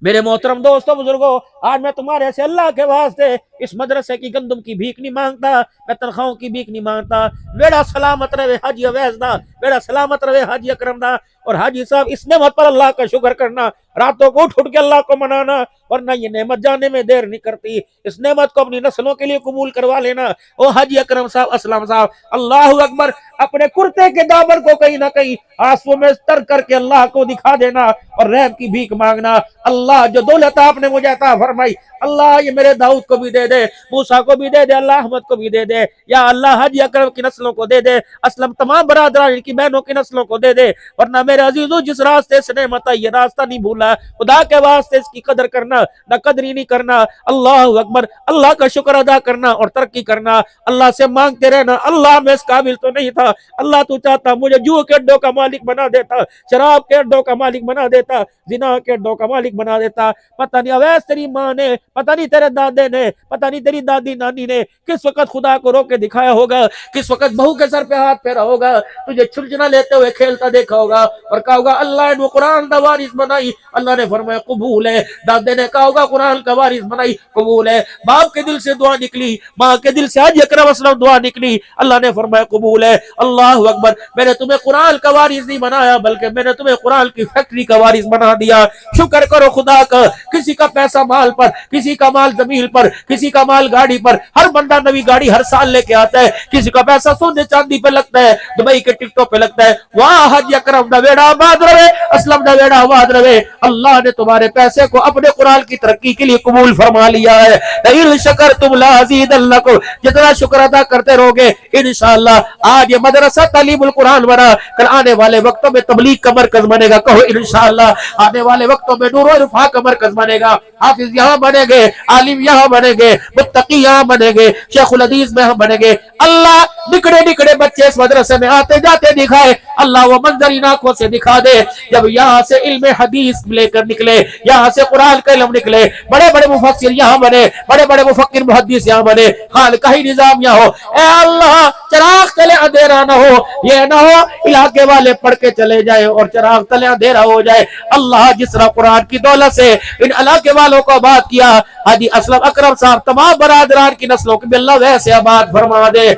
میرے محترم دوستوں بزرگوں، آج میں تمہارے سے اللہ کے واسطے اس مدرسے کی گندم کی بھیک نہیں مانگتا، میں تنخواہوں کی بھیک نہیں مانگتا۔ بیڑا سلامت رہے حاجی اویس دا، بیڑا سلامت رہے حاجی اکرم دا۔ اور حاجی صاحب اس نعمت پر اللہ کا شکر کرنا، راتوں کو اٹھ کے اللہ کو منانا، ورنہ یہ نعمت جانے میں دیر نہیں کرتی۔ اس نعمت کو اپنی نسلوں کے لیے قبول کروا لینا۔ او حاجی اکرم صاحب اسلم صاحب، اللہ اکبر، اپنے کرتے کے دامن کو کہیں نہ کہیں آنسو میں تر کر کے اللہ کو دکھا دینا اور رحم کی بھیک مانگنا۔ اللہ جو دولت آپ نے مجھے عطا فرمائی، اللہ یہ میرے داؤد کو بھی دے دے، موسیٰ کو بھی دے دے، اللہ احمد کو بھی دے دے، یا اللہ حاجی اکرم کی نسلوں کو دے دے، اسلم تمام برادران کی بہنوں کی نسلوں کو دے دے۔ ورنہ میرے عزیزو جس راستے سے نعمت آئی یہ راستہ نہیں بھولا، خدا کے واسطے اس کی قدر کرنا، نہ قدری نہیں کرنا۔ اللہ اکبر، اللہ کا شکر ادا کرنا اور ترقی کرنا، اللہ سے مانگتے رہنا۔ اللہ میں اس قابل تو نہیں تھا، اللہ تو چاہتا مجھے جو کے اڈوں کا مالک بنا دیتا، شراب کے اڈوں کا مالک بنا دیتا، زنا کے اڈوں کا مالک بنا دیتا۔ پتہ نہیں اویس تیری ماں نے، پتہ نہیں تیرے دادے نے، پتہ نہیں تیری دادی نانی نے کس وقت خدا کو رو کے دکھایا ہوگا, کس وقت بہو کے سر پہ ہاتھ پھیرا ہوگا, تجھے چھلچنا لیتے ہوئے کھیلتا دیکھا ہوگا اور کہا ہوگا اللہ نے قرآن کا وارث بنائی, اللہ نے فرمایا قبول ہے. دادے نے کہا ہوگا قرآن کا وارث بنائی, قبول ہے. باپ کے دل سے دعا نکلی, ماں کے دل سے حج اکرم وسلم دعا نکلی, اللہ نے فرمایا قبول ہے. اللہ اکبر, میں نے تمہیں قرآن کا وارث نہیں بنایا بلکہ میں نے تمہیں قرآن کی فیکٹری کا وارث بنا دیا. شکر کرو خدا کا. کسی کا پیسہ مال پر, کسی کا مال زمین پر, کسی کا مال گاڑی پر. ہر بندہ نوی گاڑی ہر سال لے کے آتا ہے, کسی کا پیسہ سونے چاندی پہ لگتا ہے, دبئی کے ٹکٹوں پہ لگتا ہے. واہ حج اکرم دا بیڑا آباد رہے, اسلم دا بیڑا آباد رہے. اللہ نے تمہارے پیسے کو اپنے قرآن کی ترقی کے لیے قبول فرما لیا ہے. لئن شکرتم لازیدنکم, جتنا شکر ادا کرتے رہو گے انشاءاللہ. آج یہ مدرسہ تعلیم القرآن بنا, کل آنے والے وقتوں میں تبلیغ کا مرکز بنے گا, کہو انشاءاللہ. آنے والے وقتوں میں نور و عرفان کا مرکز بنے گا, حافظ یہاں بنے گے, عالم یہاں بنے گے, متقی یہاں بنے گے, شیخ الحدیث میں ہم بنے گے. اللہ نکڑے نکڑے بچے اس مدرسے میں آتے جاتے دکھائے, اللہ وہ منظر ان آنکھوں سے دکھا دے جب یہاں سے علم حدیث لے کر نکلے, یہاں سے قرآن کا علم نکلے, بڑے بڑے مفسر یہاں بنے, بڑے بڑے مفکر محدث یہاں بنے, خالقہ ہی نظام یہاں ہو. اے اللہ چراغ تلے اندھیرا نہ ہو, یہ نہ ہو علاقے والے پڑھ کے چلے جائے اور چراغ تلے اندھیرا ہو جائے. اللہ جس طرح قرآن کی دولت سے ان علاقے والوں کو آباد کیا, حاجی اسلم اکرم صاحب تمام برادران کی نسلوں کو بھی اللہ ویسے آباد فرما دے.